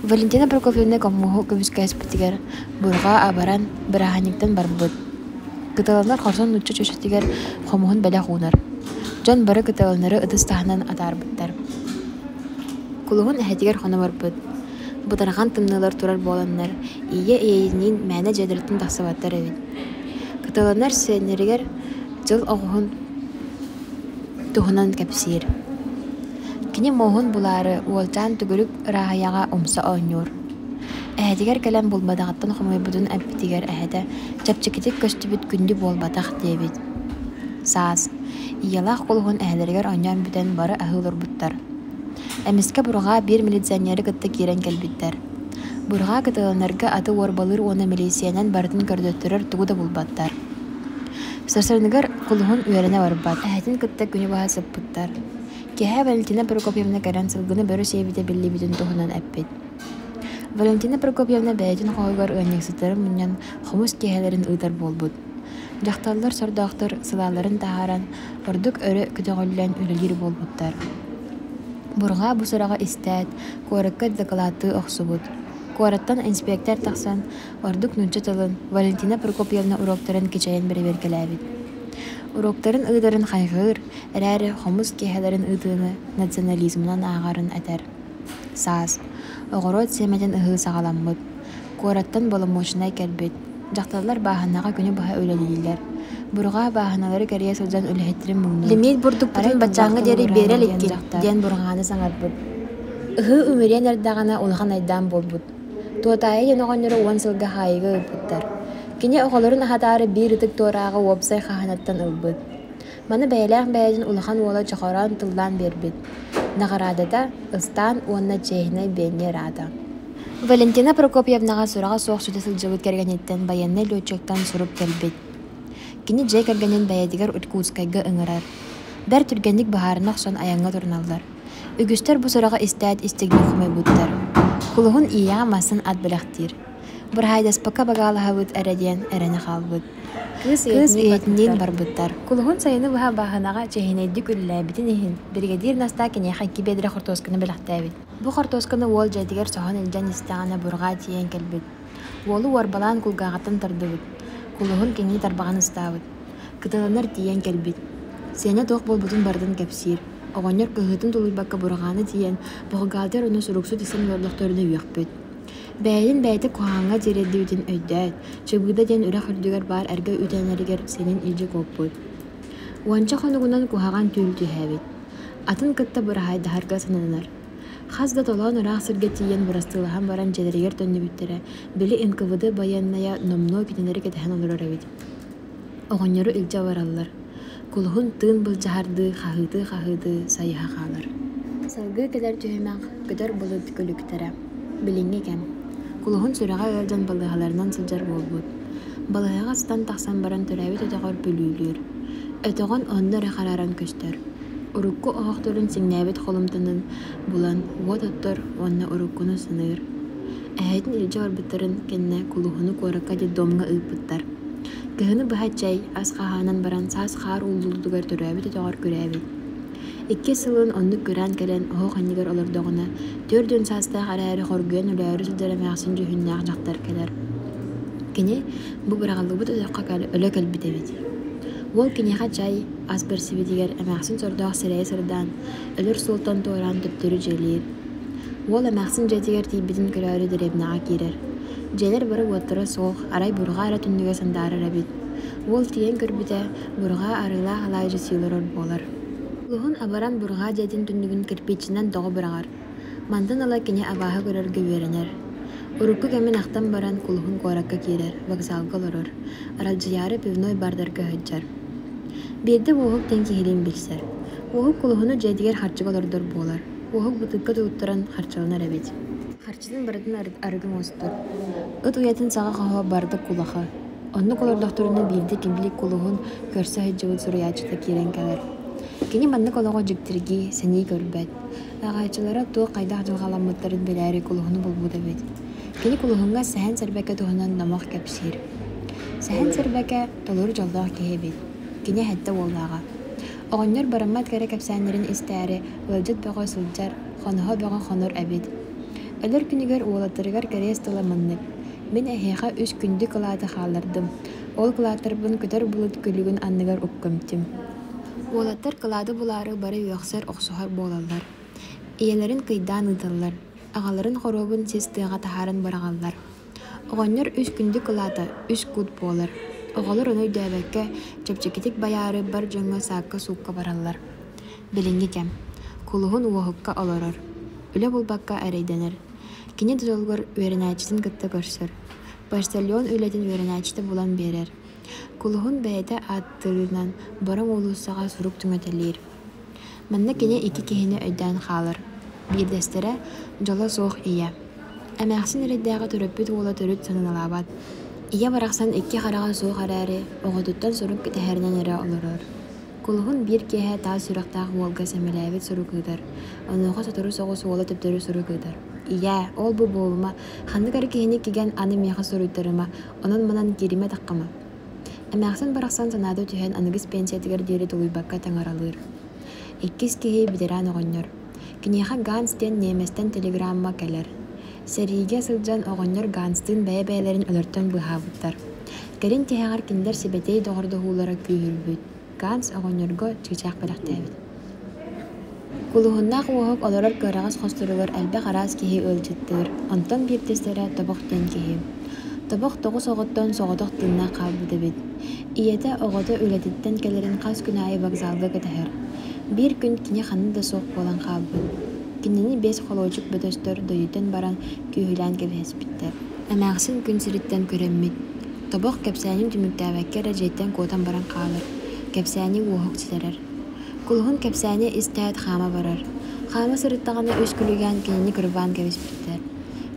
Валентина Прокопьевна коммуһу кэбискээспитигэр буруға абаран бураһанньыктан барбыт. Кыталанар хорсон нучча чөчөтигэр хомуһун бэлэх уунар. Дьон бары кыталанары ытыс таһынан атаарбыттар. Кулуһун эһэтигэр хоно барбыт. Бутархан тымнылар турар буоланнар, ийэ ийэйинин мээнэ дьэдэртин тахсыбаттар эбит. Кыталанар сэннэригэр дьыл оҕуһун туһунан кэпсиир. Кини моһун булаары уолчаан түгүрүк ырааһайаҕа умса оонньуур. Эһэтигэр кэлэн булбадаҕаттан хомойбутун эппитигэр эһэтэ чапчыкитик көстүбүт күндү буолбатах диэбит. Саас, ийэлаах кулуһун эһэлэригэр оонньоон бүтэн бары аһыыларбыттар. Эмискэ буруға бир милиционері кытта киирэн кэлбиттэр. Буруға кыталанарга аты уорбалыр уона милициянан бардын көрдөттөрөр тугу да булбаттар. Сарсарныгар кулуһун үөрэне барбат. Эһэтин кытта күнү баһа сыппыттар. Кеһэ Валентина Прокопьевна кэрэн сылгыны бөрү сиэбитэ биллибитин туһунан эппит. Валентина Прокопьевна бэйэтин хоһугар ыанньыксытарын муньян хомус кеһэлэрин ыытар болбут. Дьахталлар сордоохтар сылааларын таһааран ордук өрө күтөҕөллэн үлэлир болбуттар. Бурга бу сырага истэт, куоракка докладты охсубут. Куораттан инспектор тахсан, ордук нунча тылын Валентина Прокопьевна уроктарын кичайын беребер келэбит. Уроктарын ыдарын хайгыр, әрәрі хомус кеһелерин ыдыны национализмынан ағарын әтер. Саас, оғырот семетен ыһы сағаламмыт. Кораттан боломочнай кәлбет. Жақталар баһанаға күні баһа өлелейлер. Бурға баһаналары кәрия сылжан өлеһеттерин мұңны. Лемейт бурдук бұтын бачаңы дері берел иккен. Ден бурғаны саңарбыт. Ыһы өмірен әрдағана улған айдан болбут. Туатайы ден оғаныры уан сылға хайығы ыпыттар. Кене оғаларын ахатары бір ытык торағы уопсай қағанаттан ылбыт. Маны бәйләң бәйден улған уола чоқоран тылдан бербит. Нағарадада ыстан уанна чейхінай бәйне рада. Валентина Прокопьевнаға сұраға соқ сүті сылжығыт кәргенеттен баянны летчоктан сұрып кәлбет. Кені жай кәргенен бәйедігер Уткутскайға ыңырар. Бәр түргенлік бағарынақ сон аяңға тұрналар. Үгістер бұ сұраға істәйт істегін құмай бұттар. Құлығын ияға масын ат біләқтір. Бір хайдас пақа бағалы хавыт әрәден әрәні қалбыт. Кыз ейтінен бар бұттар. Құлығын сайыны бұға бағынаға чехинейді күліләбітін ехін. Бригадир наста кене қайки бедірі құртоскыны біләқтәбіт. Бұ құртоскыны ол жәдігер соған үлден істіғана бұрға тиен кәлбіт. Олы уарбалан күлгағатын тардыбыт. Құлығын кені тарбаған ұстабыт. Кытыланар тиен кәлбіт. Сені тоқ бол бұтын бардын кәпсир. Оғанер күхітін тұлыбаққа бұрғаны тиен бұғығалтер оны сұрықсу тесен өрліқтерді үйіқпіт. Бәйін бәйті қуғанға тередді үтін өйдәд. Чөбігі ден үрақ үрдігер бар әргі үтәнәрігер сенен үлжі көппіт. Уанча қонығынан қуғаған түлті әбіт. Атын кытта бұрағайды харға сананар. Хазда толон ырақ сырға тиен бұрастылыған баран жәдірігер төнні бүттірі. Білі НКВД баянная номно кетенері кетіген олар әбіт. Оғанеру үлжі баралар. Құлығын тын бұл жағарды қағыды сайыға қалар. Салғы кәдер түйімәң көдер бұлыд көліктері. Біліңе кәм. Құлығын сұраға өлжан балығаларынан сылжар болбуд. Балығаға стан тақсан баран түрәбет өтіғар бөлілер. Өтіған онны рақараран көстер. Урукку оғақтырын сеңнәбет қолымтының бұлан уот оттыр онна уруккуны сыныр. Әйетін үлжі орбыттарын кәнне құлығыны қорыққа де домға ұйпыттар. Кіғыны бұхат чай аз қағанан баран сас қар ұлдылдығар түрәбет өтіғар көрәбет. Икке сылын онны көрән кәлен оғ ханнигер олырдығына төрден састақ әрәрі қоргүйен үләрі сүлдері мәқсын жүхіннәқ жақтар кәлер. Кене бұ бірағалы бұд өтіққа өлі кәлбет әбет. Ол кенеға чай аз бірсібедігер әмәқсын сордақ сірәй сырдан өлір солтан тооран төптөрі желер. Ол әмәқсын жәтігер тейбетін көрәрі дәребінаға керер. Желер бары оттыры соқ, арай бұрға ара түндіге сандары рәбет. Ол тиен көрбіте бұрға арыла қалайжы силыр ор болар. Луғын абаран бұрға жәтін түндігін кірпетшінен доғы бұрағар. Мандын ала кене абағы көрерге веренер. Урукку кәмен ақтан баран кулығын қоракка керер, вокзалға лорор. Аралжияры пивной бардарға хөджар. Берді оғық тен кехелен білсер. Оғық кулығыны жәдігер харчыға лордор болар. Оғық бұтыққа тұғыттыран харчылына рәбет. Харчыдың бардын арығын остыр. Үт уятын саға қауа барды кулаға. Онны колордақтырыны берді кемлік кулығын көрсі хөджігіл сұруячыта керен кәлер. Кені манны колоға жүктірге сәней көрбәт. Ағайчылары туы қайдақ жылғаламыттарын беләрі кулығыны болбуды бет. Кені кулығынға сәхен сәрбәкә туғынан намақ кәпсер. Сәхен сәрбәкә толыр жолдақ кеhe бет. Кені хәтті оллаға. Оғаннар барамат кәрі кәпсәнерін істәрі өлжет бәғай сылджар, қаныға бәға қаныр әбет. Өлір күнігер уолатырығар кәрес тұламыннық. Мен әхеға 3 күнді қылады қалардым. Ол қылатырбын көтер бұлыт күлігін анныгар ұққымтім. Уолаттар қылады бұлары бары өқсер оқсуғар болалар. Иелерін қайдан ұдалар. Ағаларын қоробын сез тыға тахарын барағалар. Оғаннар 3 күнді қылады, 3 күд болар. Оғалар оны өйдәбәкке чөпчекетік баяры бар жоңға саққа суққа баралар. Білінге кәм. Құлығын уағыққа оларар. Үлі бұлбаққа әрейденер. Кене тұзолғыр өрінәчетін күтті көрсір. Почтальон өлетін өрінәчіті бұлан берер. Құлығын бәйті аттырынан барың олысыға сұрук түңетелер. Манна кене 2 кехіне өйдән қалыр. Бірдестері жола соқ ия. Әмәқсін әрейдәға түріппет ола түріт саныналабад. Ия барақсан 2 қараға соқ әрәрі оғыдыттан сұрук кітәхәрінен әрі олырыр. Құлығын бір кеhe таа сұрақтағы олға сәмеләвет сұрук ұдар. Онуға сатыру соғысы ола түптері сұрук ұдар. Ия, ол бұл болыма, қанды кәрі кехіне кеген аны меға сұруйттарыма, онын манан керіме таққыма. Әмәқсін барақсан санады түхен анығыз пенсиятігер дері тұлуйбаққа таңаралыр. 2 кеhe бідеран оғынныр. Кенеға Ганстен неместен телеграмма кәлер. Сәрейге сылджан оғынныр Ганстын бәйбәйлерін өлірттен бұғавыттар. Кэрин тиһэҕэр кинилэр сибэтей доҕордоһуулара күүһүрбүт. Ганс оҕонньорго чыычаах бэлэхтээбит. Кулуһуннаах уоһук олорор кыараҕас хостурулар элбэх араас киһи ыалдьыттыыр, онтон бииртэстэрэ тобох диэн киһи. Тобох тоҕус оҕоттон соҕотох тыыннаах хаалбыт эбит. Ийэтэ оҕото үлэтиттэн кэлэрин хас күн аайы вокзалга кэтэһэр. Биир күн кини ханы да суох буолан хаалбыт. Кинини бес холоочук бөтөстөр дойутен баран күүһүлээн кэбиһэспиттэр. Эмээхсин күн сириттэн көрэммит. Тобох кэпсээнин түмүктээбэккэ жейтен куотан баран хаалар. Кэпсээни уоһук ситэрэр. Кулуһун кэпсээни истээт хаама барар. Хаама сырыттаҕына үс күлүгээн кинини кырбаан кэбиспиттэр.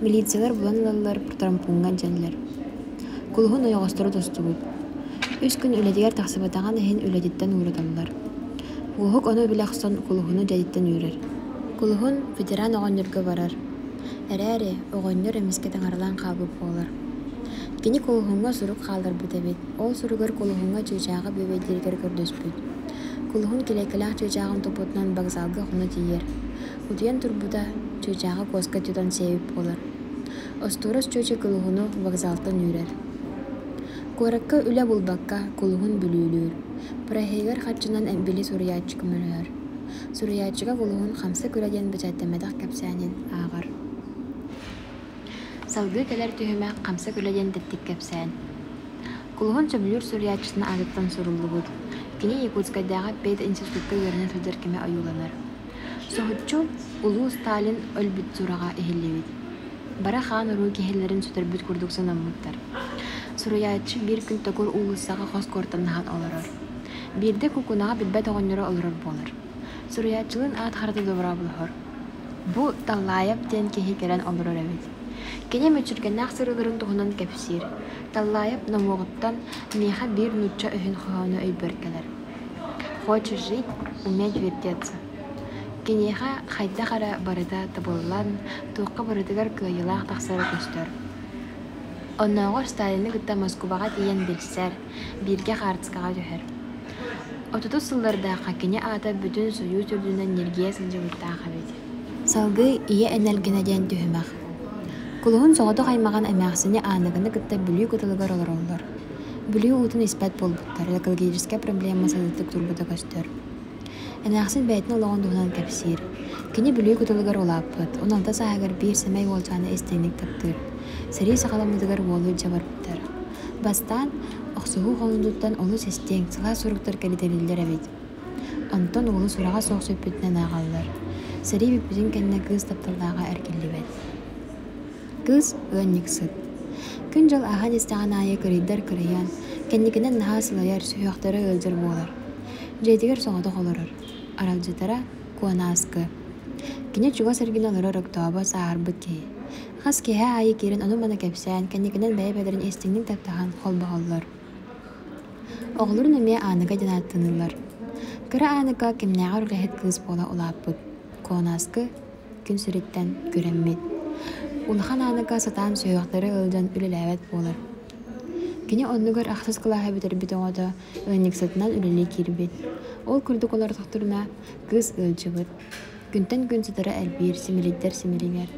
Милициялар булан ылаллар трампуҥҥа дьэллэр. Кулуһун ойоҕостору тустубут. Үс күн үлэтигэр тахсыбатаҕан иһин үлэтиттэн ууруталлар. Уоһук ону билэхсон кулуһуну дьэдиттэн үөрэр. Кулуһун ветеран оҕонньорго барар. Эрээри оҕонньор эмискэ таҥаралаан хаалбыт буолар. Кини кулуһуҥҥа сурук хаалларбыт эбит. Ол суругар кулуһуҥҥа чыычааҕа бөбөйдииригэр көрдөспүт. Кулуһун килэккэлээх чыычаагын тупутунан вокзалга хуна тиийэр. Утуйан турбута чыычааҕа куоска тутан сээбип буолар. Остуорус чууча кулуһуну вокзалтан үөрэр. Куоракка үлэ булбакка кулуһун бүлүүлүүр. Проһиигар хаччынан эмбили суруяаччы көмөлөөр. Суруяаччыга кулуһун хамса күрədен бычаттамадах кэпсээнин аагар. Салгыы кэлэр түһүмэ хамса күрədен тэттик кэпсээн. Кулуһун сөбүлүүр суруяаччысына агыттан суруллубут. Кини Якутскайдагы Пейт институтка көрүнө сылдыр кеме аюланар. Соһуччу улуу Сталин өлбүт сурага эхиллебит. Бара хаан уруу киһиллерин сүтөрбүт курдук санаммыттар. Суруяаччы бир күн токур уулуссага хос кортаннахан олорор. Бирде кукунага билбет оҕонньоро олорор болар. Суруяаччылын аат харата добра булхор. Бу Таллаев диэн киһи керен олорор эбит. Кини мөчүргэннаах сырылырын туһунан кэпсиир. Таллаев намуоҕуттан меха бир нучча өһүн хоһоону өйбөркэлэр. Хочешь жить, уметь вертеться. Киниха хайдахара барыта табыллан туукка барытыгар кыайылаах тахсары көстөр. Онноогор Сталины гытта Москвага тиийэн билсэр, бирге хаарцкага түһэр. Отуту сыллардааха кини аата бүтүн суюу түрдүнэн нергия сылжыбыттааха бит. Салгы ие энелгене диэн түһүмэх. Кулуһун соҕото хаймаган эмээхсини aanыгыны гытта бүлүү кытылыгар олороллор. Бүлүү уутун испэт болбуттар, экологическая проблема сылыттык турбута көстөр. Эмээхсин бэйтин олоҕун туһунан кэпсиир. Кини бүлүү кытылыгар олааппыт, уналта сааһыгар биир сэмэй уолчааны эстеңник таптыр. Сэрии сахаламмытыгар уолуу жабарбыттар. Бастаан охсуһуу холундуттан олу сестең сылаа суруктар кэлителиллэр эбит. Онтон улу сурага соох сөппүтүнэн аагаллар. Сэрии биппитин кэннэ кыыс тапталлаага эркиллибет. Кыыс ыанник сыт. Күн жыл ахан истаҕан аайы кырыйдар кырыйан, кэнникинэн наһаа сылайар сүһүөхтары ыалдьар буолар. Дьиэтигэр соҕотох олорор. Аралдьытара куанааскы. Кини чуга сэргин олорор октооба саарбыт киһи. Хас киһэ аайы киирэн ону мана кэпсээн, кэнникинэн бэйэ-бэдэрин эстиҥник таптаһан холбоһоллор. Оҕолор нэмиэ aanыга дьанааттыыныллар. Кыра aanыга кимнээҕэр үлэһит кыыс буола улааппыт. Куанааскы күн сириттэн көрэммит. Улахан aanыга сатаан сүһүөхтары ыалдьан үлэлээбэт буолар. Кини оннугар ахсыс кылааһа бүтэрбит оҕото ыанньыксатынан үлэлии киирбит. Ол курдук олордохтуруна кыыс ыалдьыбыт. Күнтэн күн сытара элбиир, симилиддер симилиҥэр.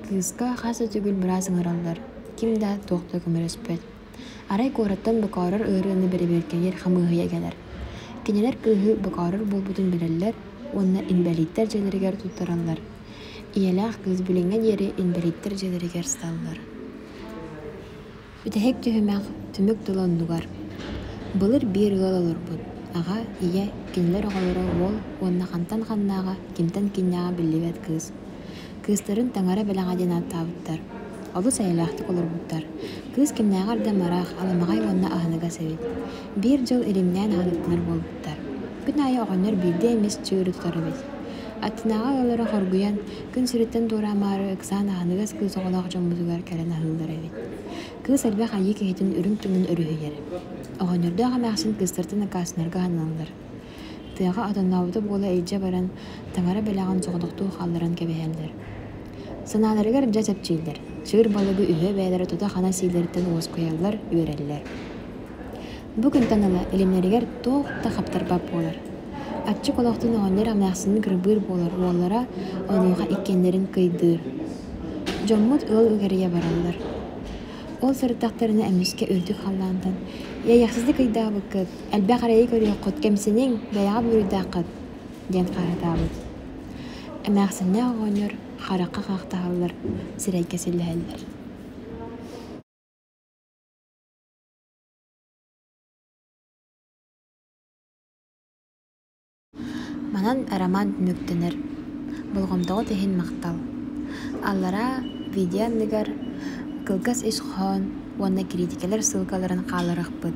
Кыыска хаса түгүл быраас ыҥыраллар. Ким да туохта көмөрөспөт. Арай куораттан быкаорар ыарыаны береберкегер хамыыһыйа гелер. Кинилэр кыыһы быкаорар булбутун билэллэр, уонна инвалидтер дьэлэригэр туттараллар. Иэлээх кыыс билиҥҥэ диэри инвалидтер дьэлэригэр сыталлар. Үтэһик түһүмэх түмүк тулоннугар. Былыр биир ыал олорбут. Ага ие кинилэр оҕолоро уол уонна хантан ханнааҕа кимтэн киннээҕа биллибэт кыыс. Кыыстарын таңара бэлэҕэ диэн ааттаабыттар. Олу сайылаахтык олорбуттар. Кыыс кимнээҕэр да мараах аламаҕай уонна аһыныга сэбит. Биир дьыл илимнээн аһыныктанар буолбуттар. Күн аайы оҕонньор биирдэ эмес чыыры тутарыбыт. Аттынааҕа олоро хоргуйан күн сириттэн туораамаары ыксаан аһыныгас кыыс оҕолоох дьоммутугар кэлэн аһыыллар эбит. Кыыс элбэх айы киһитин үрүҥ түҥүн өрүһүйэр. Оҕонньордоох эмээхсин кыыстартын акааснарга ханаллар. Тыаҕа атоннаабыта буола эйдьэ баран таңара бэлэҕин соҕодохтуу хаалларан кэбиһэллэр. Санааларыгар дьа чэпчииллэр. Чыыр балыгы үһү бэйэлэр тута хана сиилэриттэн уос куйаллар, үөрэллэр. Бу күнтэн ыла илимнэригэр туохта хаптарбап буолар. Аччы колохтун оҕонньор амнааxsыны кырбыыр буолар, уоллара онуоха иккеннэрин кыйдыыр. Дьоммут ыал үгэрийэ бараллар. Ол сырыттақтарына әміске үрдік халлантын. Яяқсызды кыйдағы бұкыт, әлбә қарайы көрі құт кемсінің бәяға бұрыда қыт, ден қаратабыт. Әмәқсінне оғыныр, қараққа қақтағалыр, сірәйке сілләлер. Манан араман мүктінір. Бұлғымдағы тәхін мақтал. Аллара видеоныгар кылгас иш хон, уанна критикалар сылкаларын қалырық бұд.